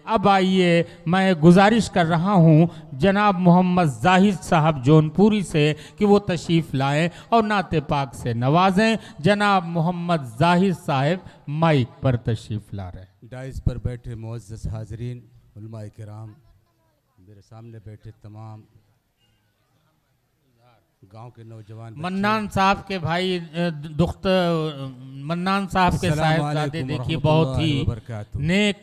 अब आइए मैं गुजारिश कर रहा हूँ जनाब मोहम्मद जाहिद साहब जौनपुरी से कि वो तशरीफ़ लाएं और नाते पाक से नवाजें। जनाब मोहम्मद जाहिद साहब माइक पर तशरीफ़ ला रहे हैं। डाइस पर बैठे मुअज़्ज़ज़ हाज़रीन, उलमाए किराम, मेरे सामने बैठे तमाम गांव के नौजवान, मन्नान साहब के भाई दुख्त मन्नान साहब के साहिबजादे देखिए बहुत ही नेक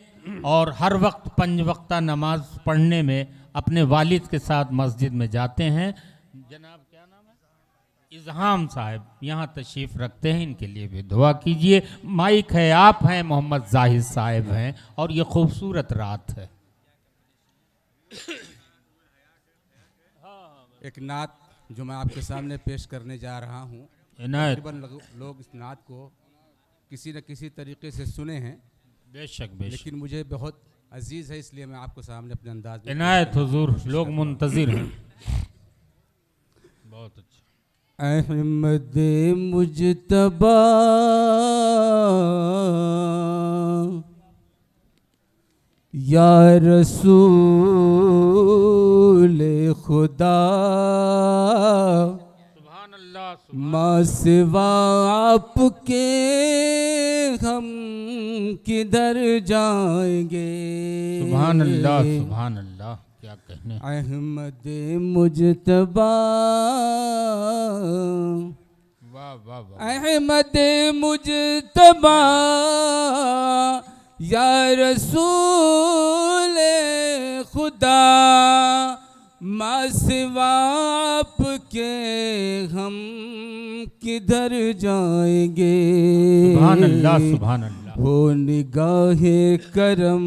और हर वक्त 5 वक्ता नमाज पढ़ने में अपने वालिद के साथ मस्जिद में जाते हैं। जनाब क्या नाम है? इज़हाम साहब यहाँ तशरीफ़ रखते हैं, इनके लिए भी दुआ कीजिए। माइक है, आप हैं, मोहम्मद जाहिद साहब हैं और ये खूबसूरत रात है। एक नात जो मैं आपके सामने पेश करने जा रहा हूँ, तकरीबन लोग इस नात को किसी न किसी तरीके से सुने हैं, बेशक, लेकिन मुझे बहुत अजीज़ है, इसलिए मैं आपको सामने अपने अंदाज में इनायत हुजूर, लोग मुंतज़िर हैं। बहुत अच्छा। अहमद मुजतबा या रसूल खुदा, सुभान अल्लाह, माँ सिवा आपके हम किधर जाएंगे। सुभान अल्लाह, सुभान अल्लाह, क्या कहने। अहमद मुजतबा, वाह वाह वाह, अहमद मुजतबा या रसूल खुदा, माँ सिवा आपके हम किधर जाएंगे। सुभान अल्लाह, सुभान अल्लाह। हो निगाहे करम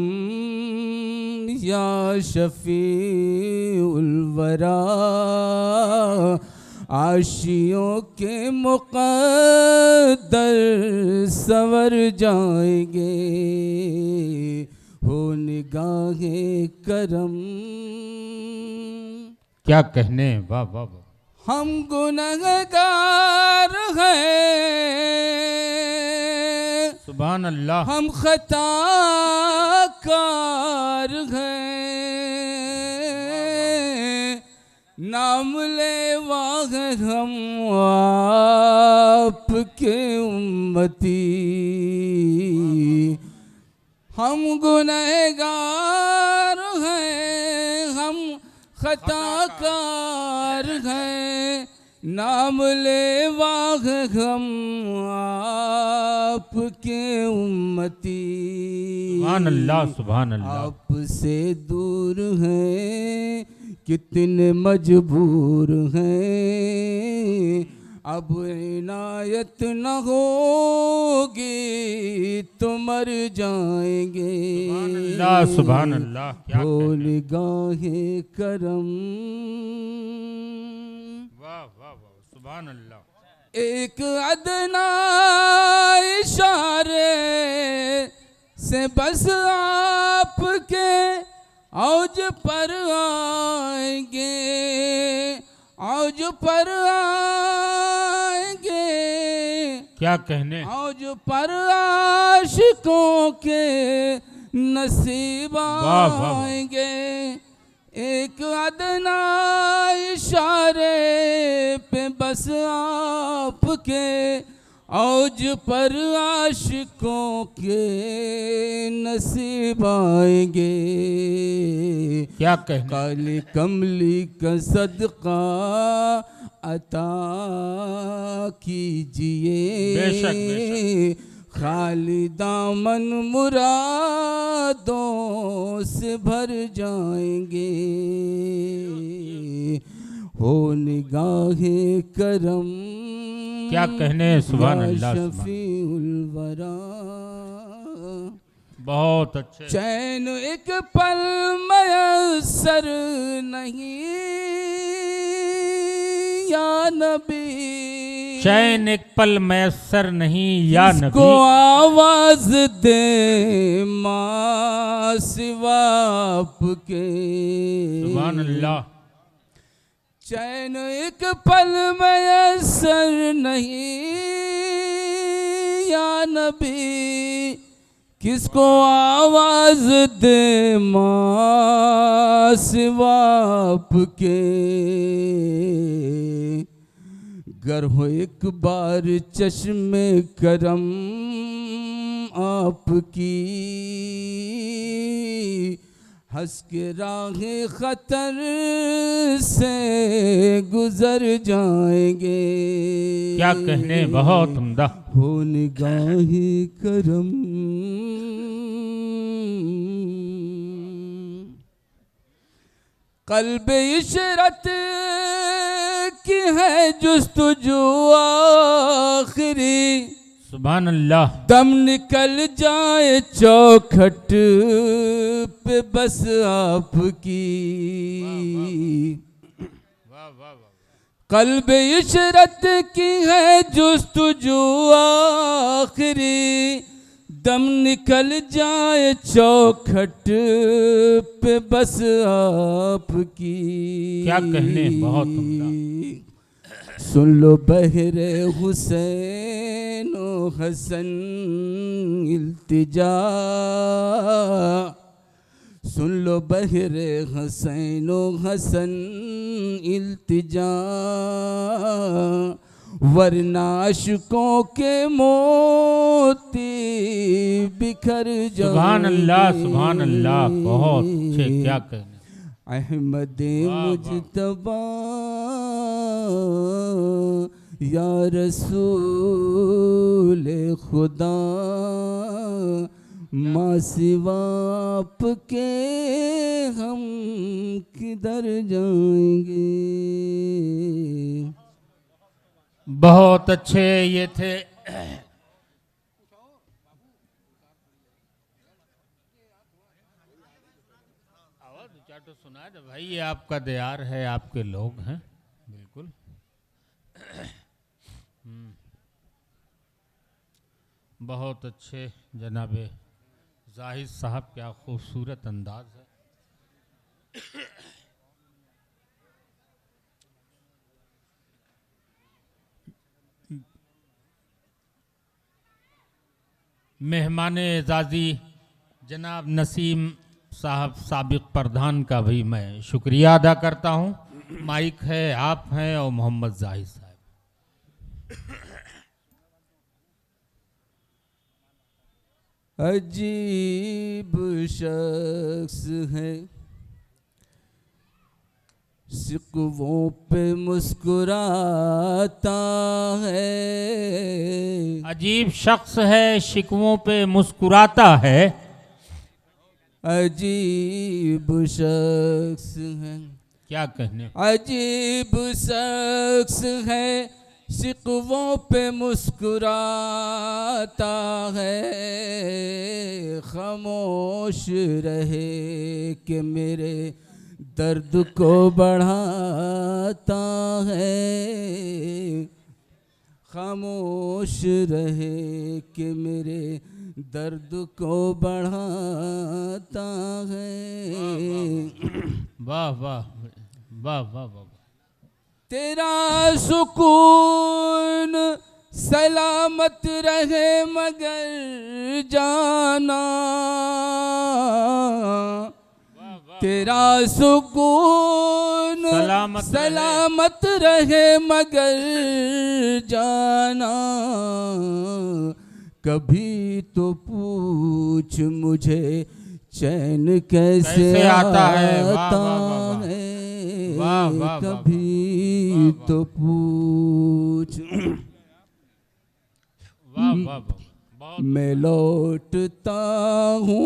या शफीउल वरा, आशियों के मुक़द्दर संवर जाएंगे। हो निगाहे करम, क्या कहने, वाह वाह वाह। हम गुनहगार हैं, सुभान अल्लाह, हम खताकार हैं, नाम लेवा है हम आपके उम्मती। हम गुनहगार हैं, हम खताकार हैं, नाम लेवा है हम आपके उम्मती। सुभान अल्लाह, सुभान अल्लाह। आपसे दूर हैं, कितने मजबूर हैं, अब इनायत न होगी तो मर जाएंगे। सुभान अल्लाह, सुभान अल्लाह, क्या हो कहने। निगाहे करम, वाह वाह वाह, सुभान अल्लाह। एक अदना इशारे से बस आपके औज पर आएंगे, औज पर आएंगे। क्या कहने। औज पर आशिकों के नसीब आएंगे। एक अदना इशारे पे बस आपके औज पर आशिकों के नसीब आएंगे। क्या कहने। काली कमली का सदका अता कीजिए, बेशक, बेशक। खाली दामन मुरादों से भर जाएंगे। हो निगाहे करम, क्या कहने, सुभान अल्लाह, शफीउल वरा। बहुत अच्छे। चैन एक पल मयसर नहीं या नबी, चैन एक पल मैसर नहीं या नबी, को आवाज दे माँ सिवा आपके। सुभान अल्लाह। चैन एक पल मयसर नहीं या नबी, किसको आवाज दे माँ सिवा आपके, गर हो एक बार चश्मे करम आपकी, हंस के राहे खतर से गुजर जाएंगे। क्या कहने, बहुत उम्दा। हो निगाहे करम, कल्बे इशरत की है जुस्तजू आखिरी, सुभान अल्लाह। दम निकल जाए चौखट पे बस आपकी, कल्ब इशरत की है जुस्तजू आखिरी, दम निकल जाए चौखट पे बस आपकी। क्या कहने, बहुत उम्दा। सुन लो बहरे हुसैन ओ हसन इल्तिजा, सुन लो बहरे हुसैन ओ हसन इल्तिजा, वरना अशकों के मोती बिखर जाएंगे। सुभान अल्लाह, सुभान अल्लाह, बहुत अच्छे। क्या कहने। अहमद मुजतबा या रसूल खुदा, माँ सिवा आपके हम किधर जाएंगे। बहुत अच्छे ये थे। तो सुना है भाई, ये आपका दियार है, आपके लोग हैं, बिल्कुल। बहुत अच्छे जनाबे जाहिद साहब, क्या खूबसूरत अंदाज है। मेहमान एजाज़ी जनाब नसीम साहब साबिक प्रधान का भी मैं शुक्रिया अदा करता हूं। माइक है, आप हैं और मोहम्मद जाहिद साहब। अजीब शख्स है, शिकवों पे मुस्कुराता है। अजीब शख्स है, शिकवों पे मुस्कुराता है। अजीब शख्स है, क्या कहने। अजीब शख्स है, शिकवों पे मुस्कुराता है। खामोश रहे कि मेरे दर्द को बढ़ाता है, खामोश रहे कि मेरे दर्द को बढ़ाता है। वाह वाह वाह वाह वाह। तेरा सुकून सलामत रहे मगर जाना, तेरा सुकून सलामत रहे मगर जाना। कभी तो पूछ मुझे चैन कैसे आता है। कभी तो पूछ। मैं लौटता हूँ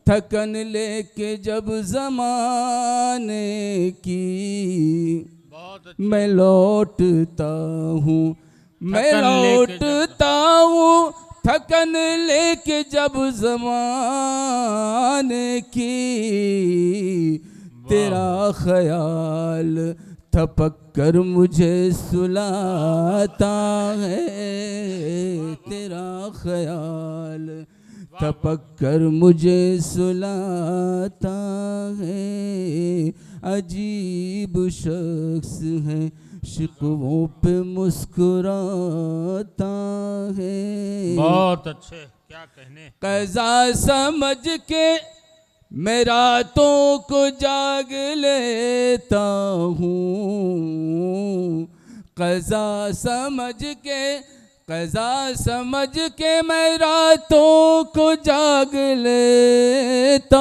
थकन लेके जब ज़माने की, मैं लौटता हूँ, मैं लौटता हूँ थकन लेके जब ज़माने की। तेरा ख्याल थपक कर मुझे सुलाता है, तेरा ख्याल थपक कर मुझे सुलाता है। अजीब शख्स है, शिकवों पे मुस्कुराता है। बहुत अच्छे। क्या कहने। क़ज़ा समझ के मैं रातों को जाग लेता हूँ, क़ज़ा समझ के मैं रातों को जाग लेता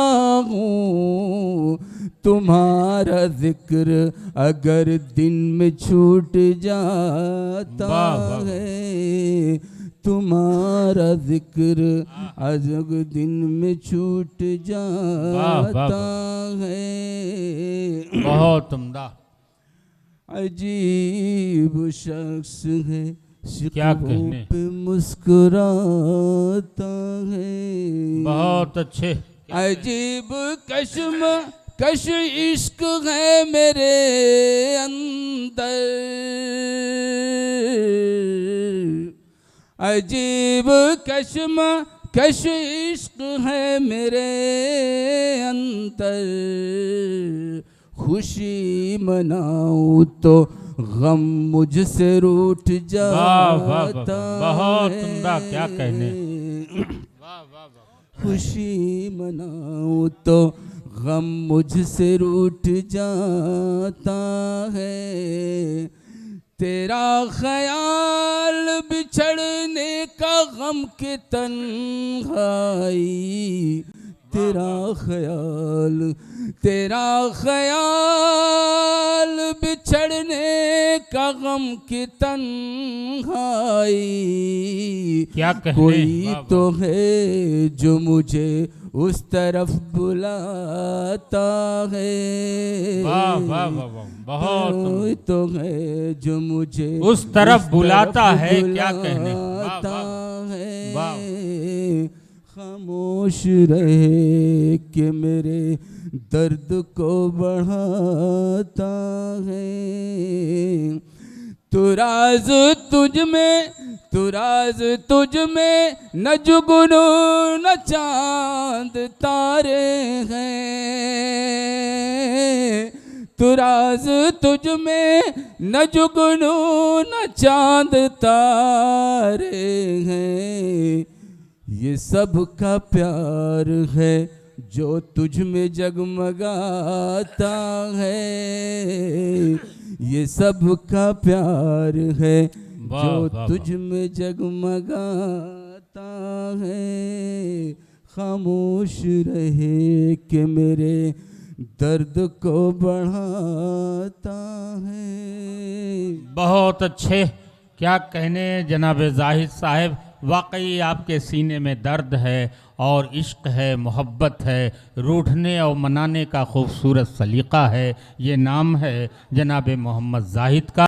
हूँ। तुम्हारा जिक्र अगर दिन में छूट जाता है, तुम्हारा जिक्र अगर दिन में छूट जाता है। बहुत उम्दा। अजीब शख्स है, क्या शिकवों कहने। पे मुस्कुराता है। बहुत अच्छे। अजीब कश इश्क है मेरे अंदर, अजीब कश इश्क है मेरे अंदर। खुशी मनाऊं तो गम मुझसे रूठ जाता बहुत उम्दा। क्या कहने। खुशी मनाऊं तो गम मुझसे रूठ जाता है। तेरा ख्याल बिछड़ने का गम की तन्हाई, तेरा ख्याल बिछड़ने का गम की तन्हाई। क्या कहने। कोई तो है जो मुझे उस तरफ बुलाता है, बहुत कोई तो है जो मुझे उस तरफ बुलाता है। क्या कहने। है। खामोश रहे कि मेरे दर्द को बढ़ाता है। तू राज तुझ में न जुगनू न चांद तारे हैं। तू राज तुझ में न जुगनू न चांद तारे हैं। ये सब का प्यार है जो तुझ में जगमगाता है। ये सब का प्यार है जो तुझ में जगमगाता है। खामोश रहे कि मेरे दर्द को बढ़ाता है। बहुत अच्छे। क्या कहने जनाब जाहिद साहब। वाकई आपके सीने में दर्द है और इश्क है, मोहब्बत है, रूठने और मनाने का खूबसूरत सलीका है। ये नाम है जनाब मोहम्मद जाहिद का।